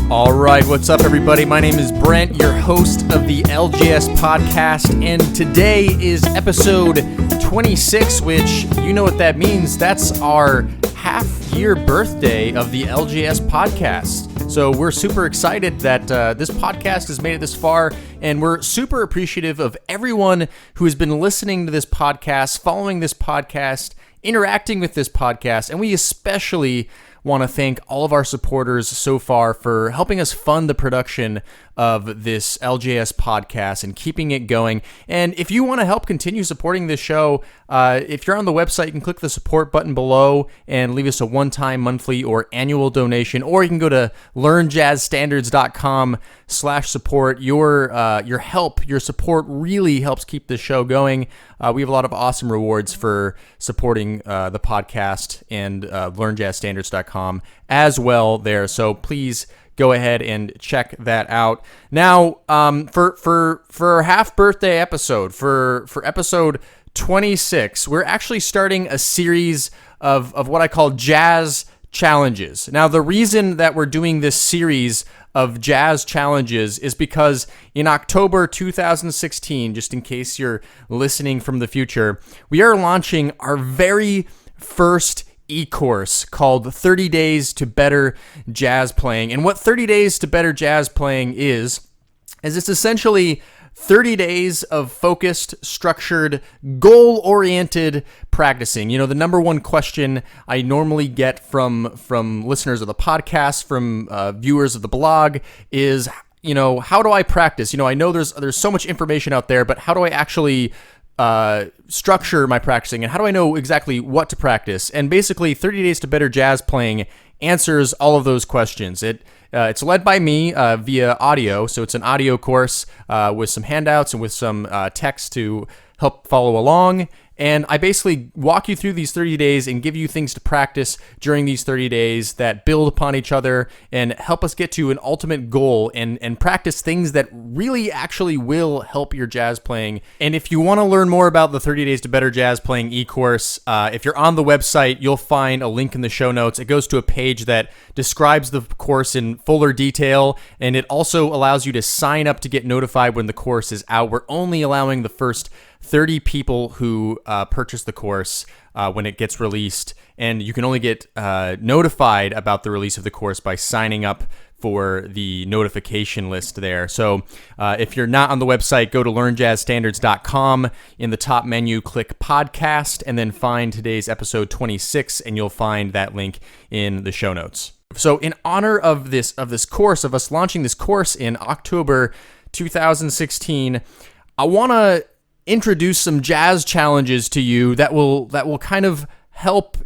All right, what's up, everybody? My name is Brent, your host of the LJS podcast, and today is episode 26, which you know what that means. That's our half-year birthday of the LJS podcast. So we're super excited that this podcast has made it this far, and we're super appreciative of everyone who has been listening to this podcast, following this podcast, interacting with this podcast, and we especially want to thank all of our supporters so far for helping us fund the production of this LJS podcast and keeping it going. And if you want to help continue supporting this show, if you're on the website, you can click the support button below and leave us a one-time monthly or annual donation, or you can go to learnjazzstandards.com/support. Your help, your support really helps keep this show going. We have a lot of awesome rewards for supporting the podcast and learnjazzstandards.com as well there. So please go ahead and check that out. Now, for our half birthday episode, for episode 26, we're actually starting a series of what I call jazz challenges. Now, the reason that we're doing this series of jazz challenges is because in October 2016, just in case you're listening from the future, we are launching our very first e-course called 30 Days to Better Jazz Playing. And what 30 Days to Better Jazz Playing is it's essentially 30 days of focused, structured, goal-oriented practicing. You know, the number one question I normally get from listeners of the podcast, from viewers of the blog is, you know, how do I practice? You know, I know there's so much information out there, but how do I actually structure my practicing, and how do I know exactly what to practice? And basically, 30 Days to Better Jazz Playing answers all of those questions. It's led by me via audio, so it's an audio course with some handouts and with some text to help follow along. And I basically walk you through these 30 days and give you things to practice during these 30 days that build upon each other and help us get to an ultimate goal and practice things that really actually will help your jazz playing. And if you want to learn more about the 30 Days to Better Jazz Playing e-course, if you're on the website, you'll find a link in the show notes. It goes to a page that describes the course in fuller detail, and it also allows you to sign up to get notified when the course is out. We're only allowing the first 30 people who purchase the course when it gets released, and you can only get notified about the release of the course by signing up for the notification list there. So if you're not on the website, go to learnjazzstandards.com. In the top menu, click podcast, and then find today's episode 26, and you'll find that link in the show notes. So in honor of this course, of us launching this course in October 2016, I want to introduce some jazz challenges to you that will kind of help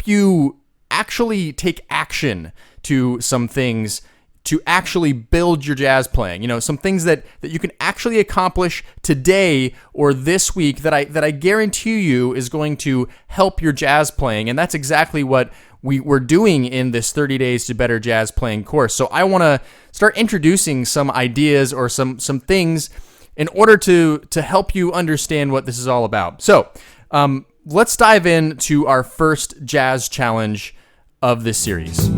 you actually take action to some things to actually build your jazz playing. You know, some things that you can actually accomplish today or this week that I guarantee you is going to help your jazz playing. And that's exactly what we're doing in this 30 Days to Better Jazz Playing course. So I want to start introducing some ideas or some things in order to help you understand what this is all about. So let's dive into our first jazz challenge of this series.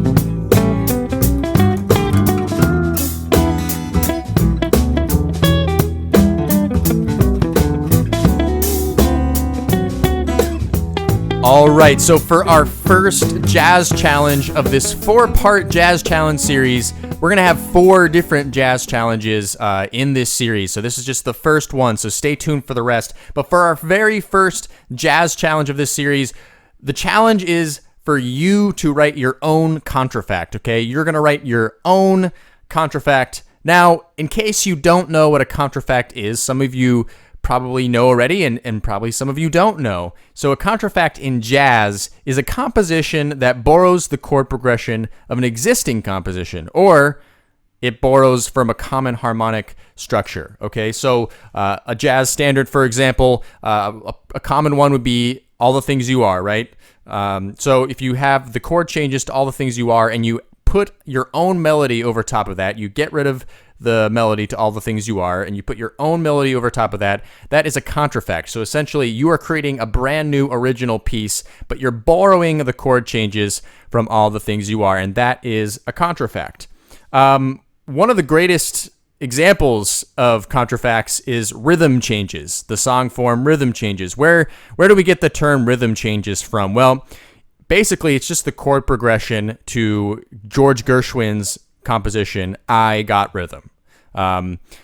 All right, so for our first jazz challenge of this 4-part jazz challenge series, we're going to have 4 different jazz challenges in this series. So this is just the first one, so stay tuned for the rest. But for our very first jazz challenge of this series, the challenge is for you to write your own contrafact, okay? You're going to write your own contrafact. Now, in case you don't know what a contrafact is, some of you probably know already, and probably some of you don't know. So a contrafact in jazz is a composition that borrows the chord progression of an existing composition, or it borrows from a common harmonic structure. Okay, so a jazz standard, for example, a common one would be All the Things You Are, right? So if you have the chord changes to All the Things You Are and you put your own melody over top of that. You get rid of the melody to all the things you are, and you put your own melody over top of that. That is a contrafact. So essentially, you are creating a brand new original piece, but you're borrowing the chord changes from all the things you are, and that is a contrafact. One of the greatest examples of contrafacts is rhythm changes, the song form rhythm changes. Where do we get the term rhythm changes from? Well, basically, it's just the chord progression to George Gershwin's composition, I Got Rhythm.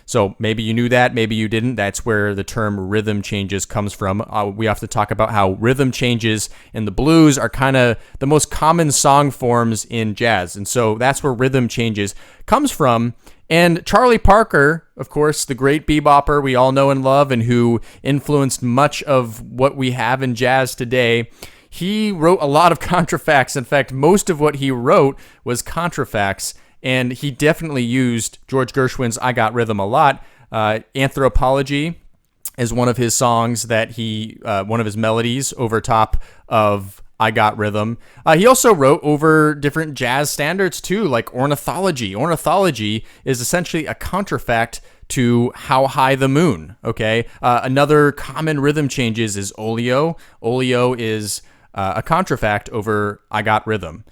So maybe you knew that, maybe you didn't. That's where the term rhythm changes comes from. We have to talk about how rhythm changes in the blues are kind of the most common song forms in jazz. And so that's where rhythm changes comes from. And Charlie Parker, of course, the great bebopper we all know and love and who influenced much of what we have in jazz today, he wrote a lot of contrafacts. In fact, most of what he wrote was contrafacts, and he definitely used George Gershwin's I Got Rhythm a lot. Anthropology is one of his songs that one of his melodies over top of I Got Rhythm. He also wrote over different jazz standards too, like ornithology. Ornithology is essentially a contrafact to How High the Moon, okay? Another common rhythm changes is oleo. Oleo is a contrafact over I Got Rhythm.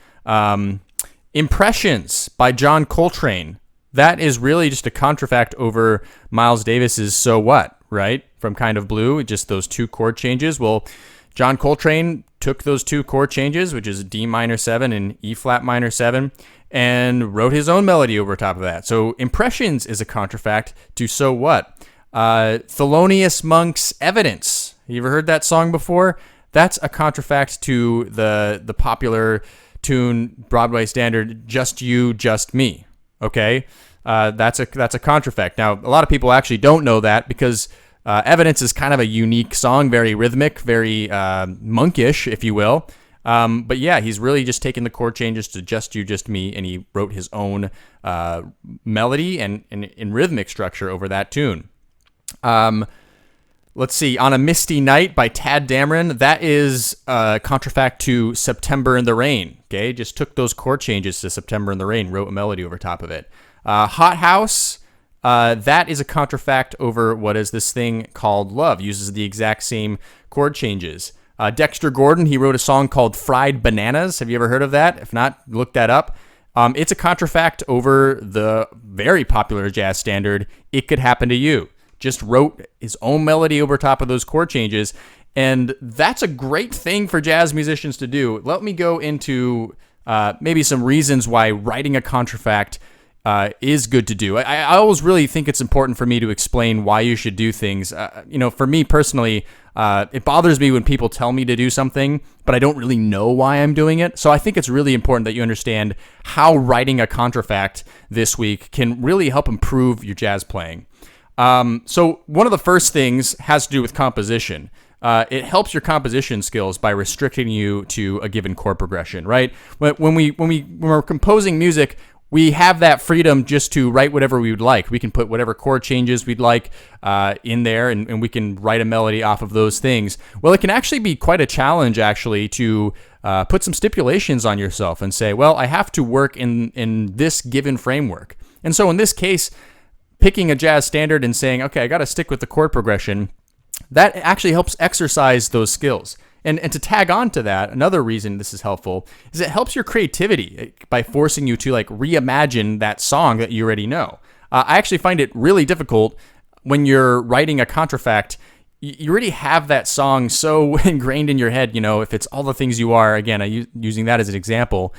Impressions by John Coltrane. That is really just a contrafact over Miles Davis's So What, right? From Kind of Blue, just those two chord changes. Well, John Coltrane took those two chord changes, which is D minor 7 and E flat minor 7, and wrote his own melody over top of that. So Impressions is a contrafact to So What. Thelonious Monk's Evidence. You ever heard that song before? That's a contrafact to the popular tune, Broadway standard, Just You, Just Me. Okay? That's a contrafact. Now, a lot of people actually don't know that because Evidence is kind of a unique song, very rhythmic, very monkish, if you will. But yeah, he's really just taken the chord changes to Just You, Just Me, and he wrote his own melody and rhythmic structure over that tune. Let's see, On a Misty Night by Tad Dameron, that is a contrafact to September in the Rain, okay? Just took those chord changes to September in the Rain, wrote a melody over top of it. Hot House, that is a contrafact over what is this thing called Love, uses the exact same chord changes. Dexter Gordon, he wrote a song called Fried Bananas. Have you ever heard of that? If not, look that up. It's a contrafact over the very popular jazz standard, It Could Happen to You. Just wrote his own melody over top of those chord changes, and that's a great thing for jazz musicians to do. Let me go into maybe some reasons why writing a contrafact is good to do. I always really think it's important for me to explain why you should do things. For me personally, it bothers me when people tell me to do something, but I don't really know why I'm doing it. So I think it's really important that you understand how writing a contrafact this week can really help improve your jazz playing. So one of the first things has to do with composition. It helps your composition skills by restricting you to a given chord progression, right? When we're composing music, we have that freedom just to write whatever we would like. We can put whatever chord changes we'd like in there, and we can write a melody off of those things. Well, it can actually be quite a challenge, actually, to put some stipulations on yourself and say, well, I have to work in this given framework. And so in this case, picking a jazz standard and saying, okay, I got to stick with the chord progression, that actually helps exercise those skills. And to tag on to that, another reason this is helpful is it helps your creativity by forcing you to reimagine that song that you already know. I actually find it really difficult when you're writing a contrafact. You already have that song so ingrained in your head, if it's All the Things You Are, again, using that as an example,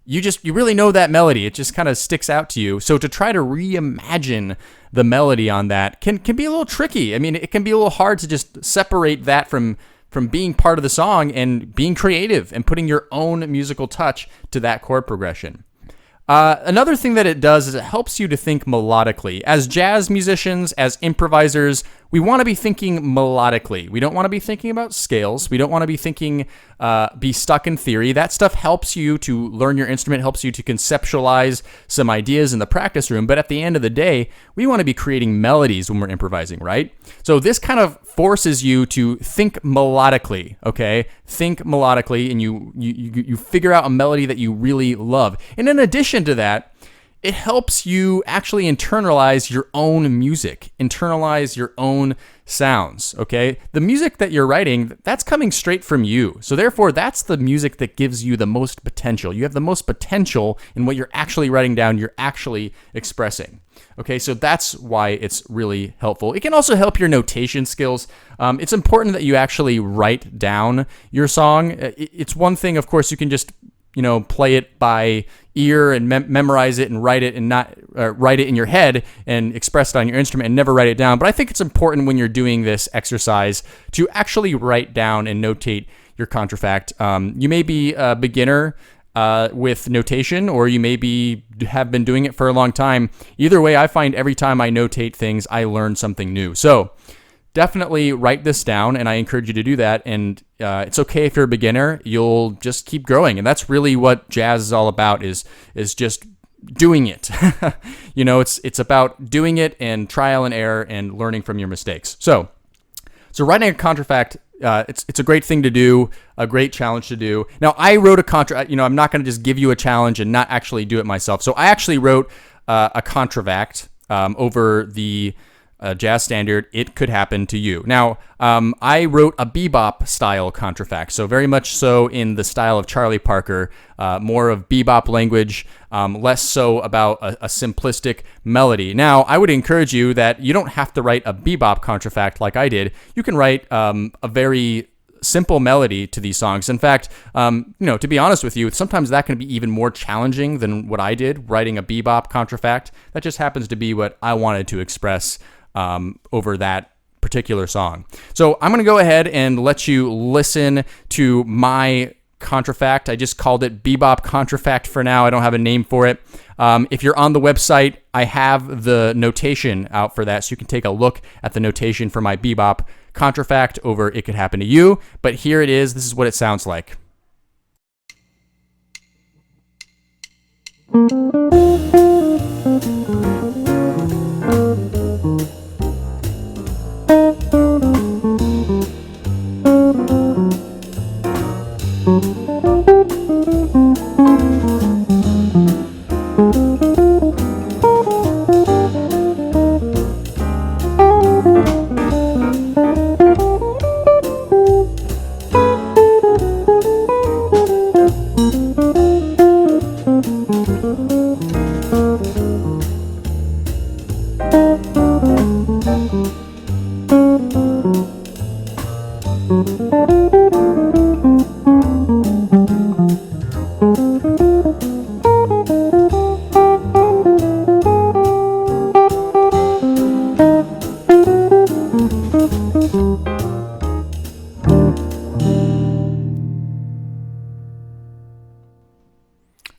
you really know that melody. It just kind of sticks out to you. So to try to reimagine the melody on that can be a little tricky. I mean, it can be a little hard to just separate that from being part of the song and being creative and putting your own musical touch to that chord progression. Another thing that it does is it helps you to think melodically. As jazz musicians, as improvisers, we want to be thinking melodically. We don't want to be thinking about scales. We don't want to be thinking, be stuck in theory. That stuff helps you to learn your instrument, helps you to conceptualize some ideas in the practice room. But at the end of the day, we want to be creating melodies when we're improvising, right? So this kind of forces you to think melodically, okay? Think melodically, and you figure out a melody that you really love. And in addition to that, it helps you actually internalize your own music, internalize your own sounds, okay? The music that you're writing, that's coming straight from you. So therefore, that's the music that gives you the most potential. You have the most potential in what you're actually writing down, you're actually expressing. Okay, so that's why it's really helpful. It can also help your notation skills. It's important that you actually write down your song. It's one thing, of course, you can just play it by ear and memorize it and write it and not write it in your head and express it on your instrument and never write it down. But I think it's important when you're doing this exercise to actually write down and notate your contrafact. You may be a beginner with notation, or you maybe have been doing it for a long time. Either way, I find every time I notate things, I learn something new. So definitely write this down, and I encourage you to do that. And it's okay if you're a beginner. You'll just keep growing, and that's really what jazz is all about. Is just doing it. It's about doing it and trial and error and learning from your mistakes. So writing a contrafact, it's a great thing to do, a great challenge to do. Now, I wrote a contract. I'm not going to just give you a challenge and not actually do it myself. So I actually wrote a contrafact over the jazz standard, It Could Happen to You. Now, I wrote a bebop style contrafact, so very much so in the style of Charlie Parker, more of bebop language, less so about a simplistic melody. Now, I would encourage you that you don't have to write a bebop contrafact like I did. You can write a very simple melody to these songs. In fact, to be honest with you, sometimes that can be even more challenging than what I did, writing a bebop contrafact. That just happens to be what I wanted to express over that particular song. So I'm going to go ahead and let you listen to my contrafact. I just called it Bebop Contrafact for now. I don't have a name for it. If you're on the website, I have the notation out for that, so you can take a look at the notation for my Bebop Contrafact over It Could Happen to You. But here it is. This is what it sounds like.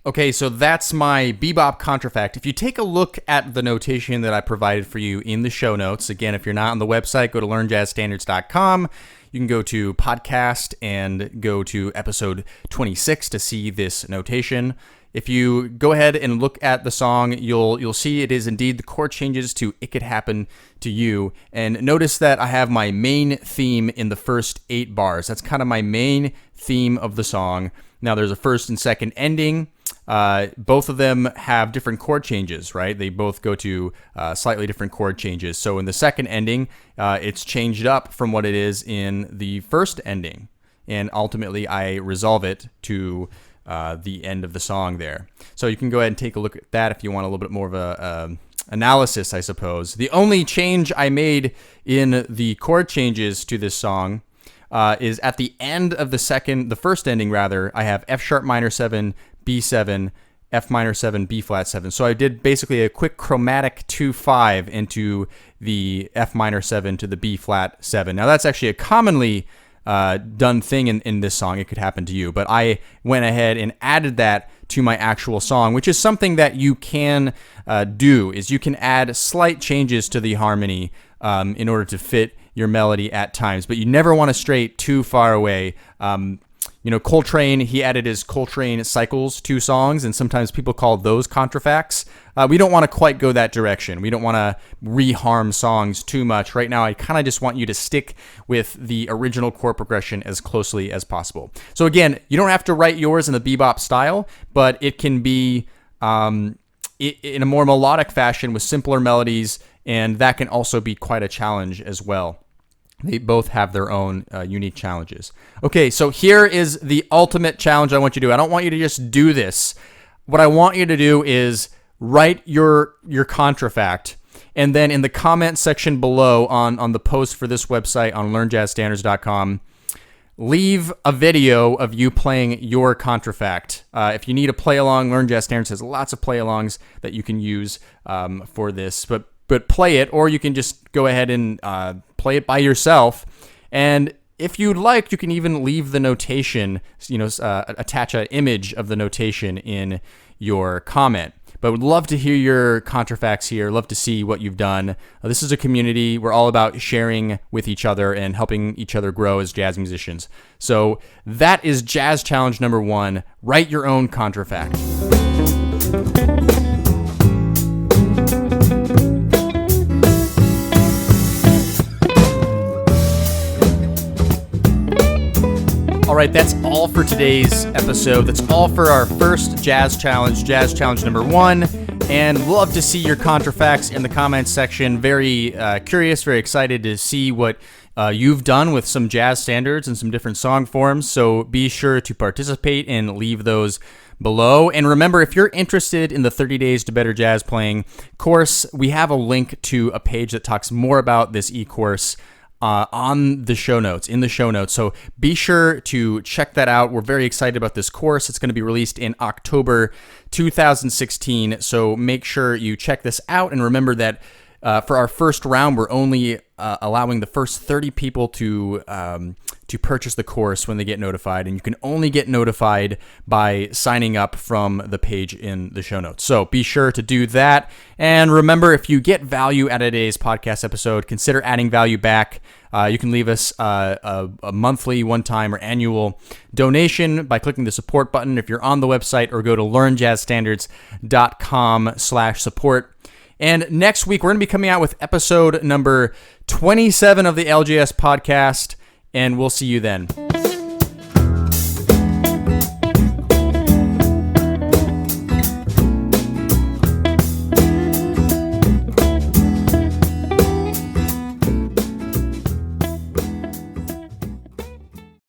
Okay, so that's my Bebop Contrafact. If you take a look at the notation that I provided for you in the show notes, again, if you're not on the website, go to learnjazzstandards.com. You can go to podcast and go to episode 26 to see this notation. If you go ahead and look at the song, you'll see it is indeed the chord changes to It Could Happen to You. And notice that I have my main theme in the first 8 bars. That's kind of my main theme of the song. Now there's a first and second ending. Both of them have different chord changes, right? They both go to slightly different chord changes. So in the second ending, it's changed up from what it is in the first ending. And ultimately, I resolve it to the end of the song there. So you can go ahead and take a look at that if you want a little bit more of a analysis, I suppose. The only change I made in the chord changes to this song is at the end of the first ending rather, I have F sharp minor 7, B7, F minor 7, B flat 7. So I did basically a quick chromatic 2/5 into the F minor 7 to the B flat 7. Now that's actually a commonly done thing in this song, It Could Happen to You, but I went ahead and added that to my actual song, which is something that you can do, is you can add slight changes to the harmony in order to fit your melody at times, but you never want to stray too far away. Coltrane, he added his Coltrane Cycles 2 songs, and sometimes people call those contrafacts. We don't want to quite go that direction. We don't want to reharm songs too much. Right now, I kind of just want you to stick with the original chord progression as closely as possible. So again, you don't have to write yours in the bebop style, but it can be in a more melodic fashion with simpler melodies, and that can also be quite a challenge as well. They both have their own unique challenges. Okay, so here is the ultimate challenge I want you to do. I don't want you to just do this. What I want you to do is write your contrafact, and then in the comment section below on the post for this website on learnjazzstandards.com, leave a video of you playing your contrafact. If you need a play-along, Learn Jazz Standards has lots of play-alongs that you can use for this, but play it, or you can just go ahead and play it by yourself. And if you'd like, you can even leave the notation, attach an image of the notation in your comment. But would love to hear your contrafacts here. Love to see what you've done. This is a community. We're all about sharing with each other and helping each other grow as jazz musicians. So that is Jazz Challenge number 1. Write your own contrafact. All right, that's all for today's episode. That's all for our first Jazz Challenge number 1. And love to see your contrafacts in the comments section. Very curious, very excited to see what you've done with some jazz standards and some different song forms. So be sure to participate and leave those below. And remember, if you're interested in the 30 Days to Better Jazz Playing course, we have a link to a page that talks more about this e-course in the show notes. So be sure to check that out. We're very excited about this course. It's going to be released in October 2016. So make sure you check this out. And remember that for our first round, we're only allowing the first 30 people to purchase the course when they get notified. And you can only get notified by signing up from the page in the show notes. So be sure to do that. And remember, if you get value out of today's podcast episode, consider adding value back. You can leave us a monthly, one-time, or annual donation by clicking the support button if you're on the website, or go to learnjazzstandards.com/support. And next week, we're going to be coming out with episode number 27 of the LJS podcast, and we'll see you then.